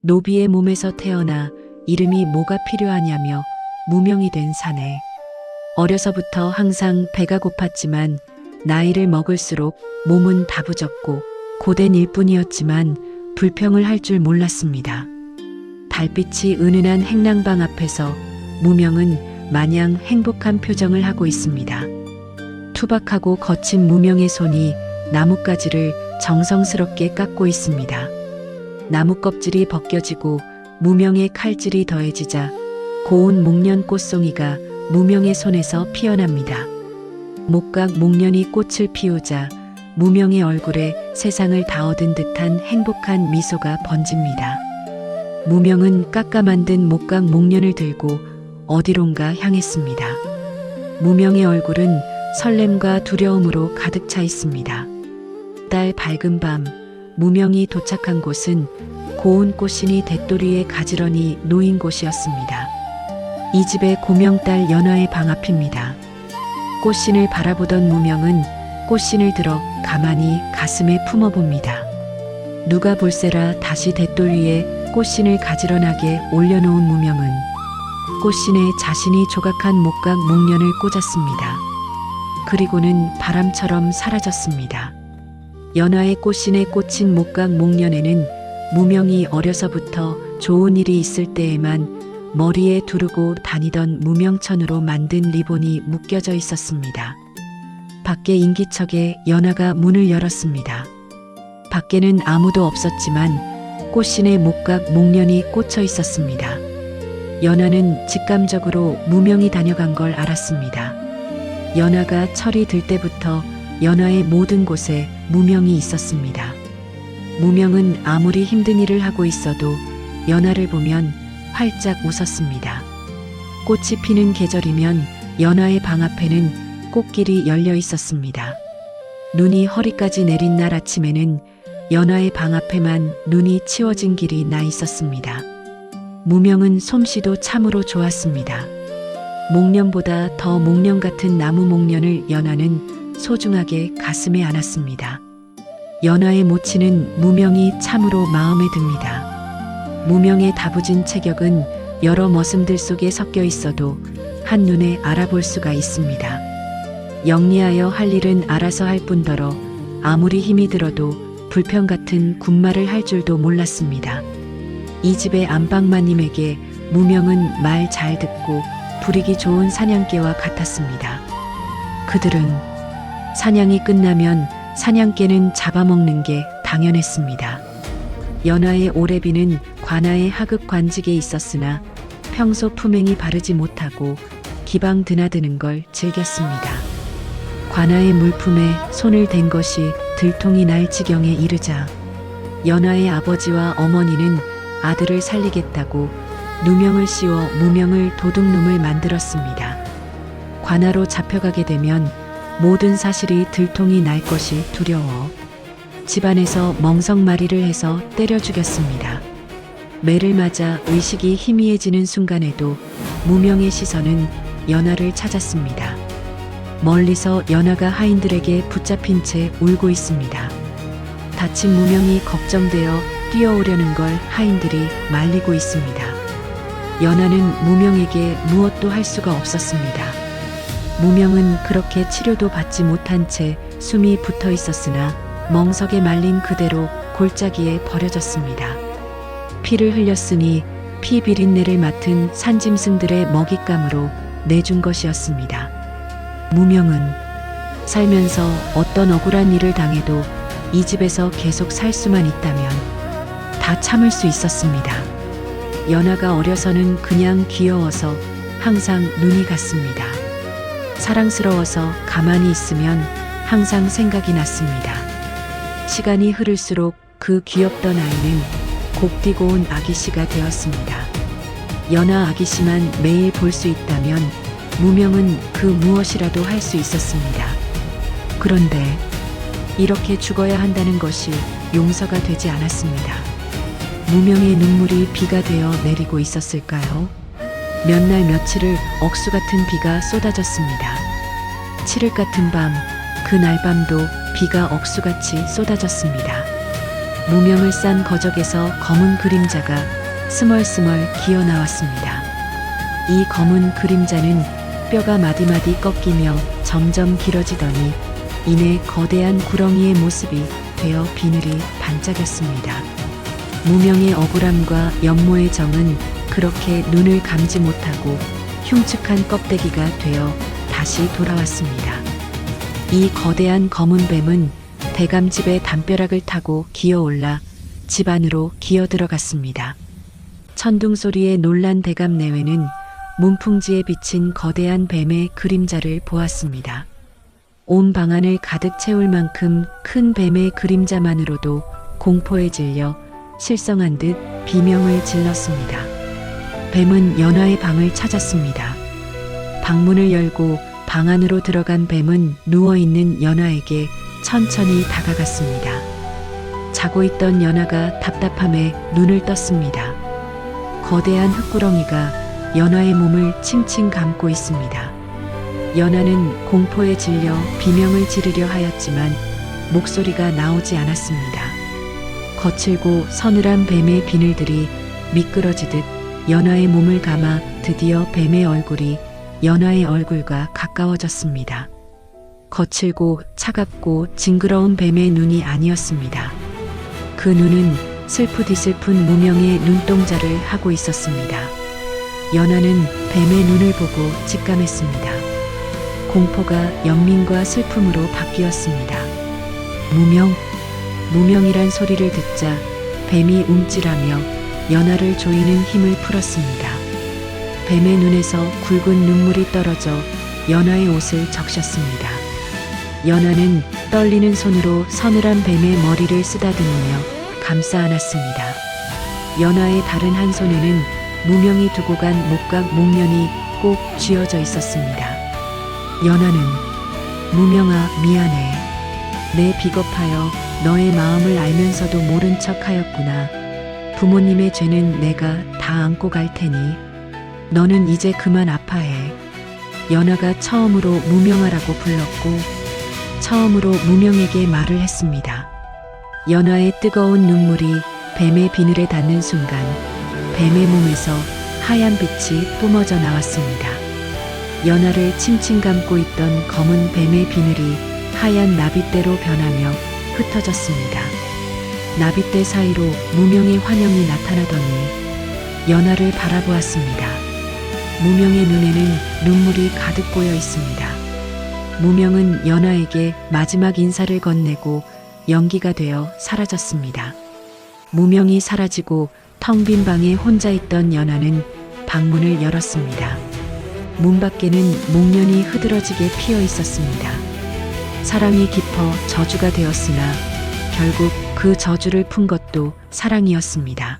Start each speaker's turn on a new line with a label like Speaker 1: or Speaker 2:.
Speaker 1: 노비의 몸에서 태어나 이름이 뭐가 필요하냐며 무명이 된 사내. 어려서부터 항상 배가 고팠지만 나이를 먹을수록 몸은 다부졌고 고된 일뿐이었지만 불평을 할 줄 몰랐습니다. 달빛이 은은한 행랑방 앞에서 무명은 마냥 행복한 표정을 하고 있습니다. 투박하고 거친 무명의 손이 나뭇가지를 정성스럽게 깎고 있습니다. 나무 껍질이 벗겨지고 무명의 칼질이 더해지자 고운 목련 꽃송이가 무명의 손에서 피어납니다. 목각 목련이 꽃을 피우자 무명의 얼굴에 세상을 다 얻은 듯한 행복한 미소가 번집니다. 무명은 깎아 만든 목각 목련을 들고 어디론가 향했습니다. 무명의 얼굴은 설렘과 두려움으로 가득 차 있습니다. 딸 밝은 밤, 무명이 도착한 곳은 고운 꽃신이 대도리에 가지런히 놓인 곳이었습니다. 이 집의 고명딸 연화의 방 앞입니다. 꽃신을 바라보던 무명은 꽃신을 들어 가만히 가슴에 품어봅니다. 누가 볼세라 다시 대돌 위에 꽃신을 가지런하게 올려놓은 무명은 꽃신에 자신이 조각한 목각 목련을 꽂았습니다. 그리고는 바람처럼 사라졌습니다. 연화의 꽃신에 꽂힌 목각 목련에는 무명이 어려서부터 좋은 일이 있을 때에만 머리에 두르고 다니던 무명천으로 만든 리본이 묶여져 있었습니다. 밖에 인기척에 연화가 문을 열었습니다. 밖에는 아무도 없었지만 꽃신의 목각 목련이 꽂혀 있었습니다. 연화는 직감적으로 무명이 다녀간 걸 알았습니다. 연화가 철이 들 때부터 연화의 모든 곳에 무명이 있었습니다. 무명은 아무리 힘든 일을 하고 있어도 연화를 보면 활짝 웃었습니다. 꽃이 피는 계절이면 연화의 방 앞에는 꽃길이 열려 있었습니다. 눈이 허리까지 내린 날 아침에는 연화의 방 앞에만 눈이 치워진 길이 나 있었습니다. 무명은 솜씨도 참으로 좋았습니다. 목련보다 더 목련 같은 나무 목련을 연화는 소중하게 가슴에 안았습니다. 연화의 모치는 무명이 참으로 마음에 듭니다. 무명의 다부진 체격은 여러 머슴들 속에 섞여 있어도 한눈에 알아볼 수가 있습니다. 영리하여 할 일은 알아서 할 뿐더러 아무리 힘이 들어도 불평 같은 군말을 할 줄도 몰랐습니다. 이 집의 안방마님에게 무명은 말 잘 듣고 부리기 좋은 사냥개와 같았습니다. 그들은 사냥이 끝나면 사냥개는 잡아먹는 게 당연했습니다. 연화의 오래비는 관아의 하급 관직에 있었으나 평소 품행이 바르지 못하고 기방 드나드는 걸 즐겼습니다. 관아의 물품에 손을 댄 것이 들통이 날 지경에 이르자 연화의 아버지와 어머니는 아들을 살리겠다고 누명을 씌워 무명을 도둑놈을 만들었습니다. 관아로 잡혀가게 되면 모든 사실이 들통이 날 것이 두려워 집안에서 멍석마리를 해서 때려 죽였습니다. 매를 맞아 의식이 희미해지는 순간에도 무명의 시선은 연화를 찾았습니다. 멀리서 연화가 하인들에게 붙잡힌 채 울고 있습니다. 다친 무명이 걱정되어 뛰어오려는 걸 하인들이 말리고 있습니다. 연화는 무명에게 무엇도 할 수가 없었습니다. 무명은 그렇게 치료도 받지 못한 채 숨이 붙어 있었으나 멍석에 말린 그대로 골짜기에 버려졌습니다. 피를 흘렸으니 피 비린내를 맡은 산짐승들의 먹잇감으로 내준 것이었습니다. 무명은 살면서 어떤 억울한 일을 당해도 이 집에서 계속 살 수만 있다면 다 참을 수 있었습니다. 연화가 어려서는 그냥 귀여워서 항상 눈이 갔습니다. 사랑스러워서 가만히 있으면 항상 생각이 났습니다. 시간이 흐를수록 그 귀엽던 아이는 곱디고 온 아기씨가 되었습니다. 연화 아기씨만 매일 볼 수 있다면 무명은 그 무엇이라도 할 수 있었습니다. 그런데 이렇게 죽어야 한다는 것이 용서가 되지 않았습니다. 무명의 눈물이 비가 되어 내리고 있었을까요? 몇 날 며칠을 억수 같은 비가 쏟아졌습니다. 칠흑 같은 밤, 그날 밤도 비가 억수같이 쏟아졌습니다. 무명을 싼 거적에서 검은 그림자가 스멀스멀 기어 나왔습니다. 이 검은 그림자는 뼈가 마디마디 꺾이며 점점 길어지더니 이내 거대한 구렁이의 모습이 되어 비늘이 반짝였습니다. 무명의 억울함과 연모의 정은 그렇게 눈을 감지 못하고 흉측한 껍데기가 되어 다시 돌아왔습니다. 이 거대한 검은 뱀은 대감집의 담벼락을 타고 기어올라 집 안으로 기어 들어갔습니다. 천둥 소리에 놀란 대감 내외는 문풍지에 비친 거대한 뱀의 그림자를 보았습니다. 온 방안을 가득 채울 만큼 큰 뱀의 그림자만으로도 공포에 질려 실성한 듯 비명을 질렀습니다. 뱀은 연화의 방을 찾았습니다. 방문을 열고 방 안으로 들어간 뱀은 누워있는 연화에게 천천히 다가갔습니다. 자고 있던 연화가 답답함에 눈을 떴습니다. 거대한 흙구렁이가 연화의 몸을 칭칭 감고 있습니다. 연화는 공포에 질려 비명을 지르려 하였지만 목소리가 나오지 않았습니다. 거칠고 서늘한 뱀의 비늘들이 미끄러지듯 연화의 몸을 감아 드디어 뱀의 얼굴이 연화의 얼굴과 가까워졌습니다. 거칠고 차갑고 징그러운 뱀의 눈이 아니었습니다. 그 눈은 슬프디 슬픈 무명의 눈동자를 하고 있었습니다. 연화는 뱀의 눈을 보고 직감했습니다. 공포가 연민과 슬픔으로 바뀌었습니다. 무명이란 소리를 듣자 뱀이 움찔하며 연화를 조이는 힘을 풀었습니다. 뱀의 눈에서 굵은 눈물이 떨어져 연화의 옷을 적셨습니다. 연화는 떨리는 손으로 서늘한 뱀의 머리를 쓰다듬으며 감싸 안았습니다. 연화의 다른 한 손에는 무명이 두고 간 목각 목련이 꼭 쥐어져 있었습니다. 연화는 무명아 미안해. 내 비겁하여 너의 마음을 알면서도 모른 척 하였구나. 부모님의 죄는 내가 다 안고 갈 테니 너는 이제 그만 아파해. 연화가 처음으로 무명아라고 불렀고 처음으로 무명에게 말을 했습니다. 연화의 뜨거운 눈물이 뱀의 비늘에 닿는 순간 뱀의 몸에서 하얀 빛이 뿜어져 나왔습니다. 연화를 칭칭 감고 있던 검은 뱀의 비늘이 하얀 나빗대로 변하며 흩어졌습니다. 나빗대 사이로 무명의 환영이 나타나더니 연화를 바라보았습니다. 무명의 눈에는 눈물이 가득 고여 있습니다. 무명은 연화에게 마지막 인사를 건네고 연기가 되어 사라졌습니다. 무명이 사라지고 텅 빈 방에 혼자 있던 연화는 방문을 열었습니다. 문 밖에는 목련이 흐드러지게 피어 있었습니다. 사랑이 깊어 저주가 되었으나 결국 그 저주를 푼 것도 사랑이었습니다.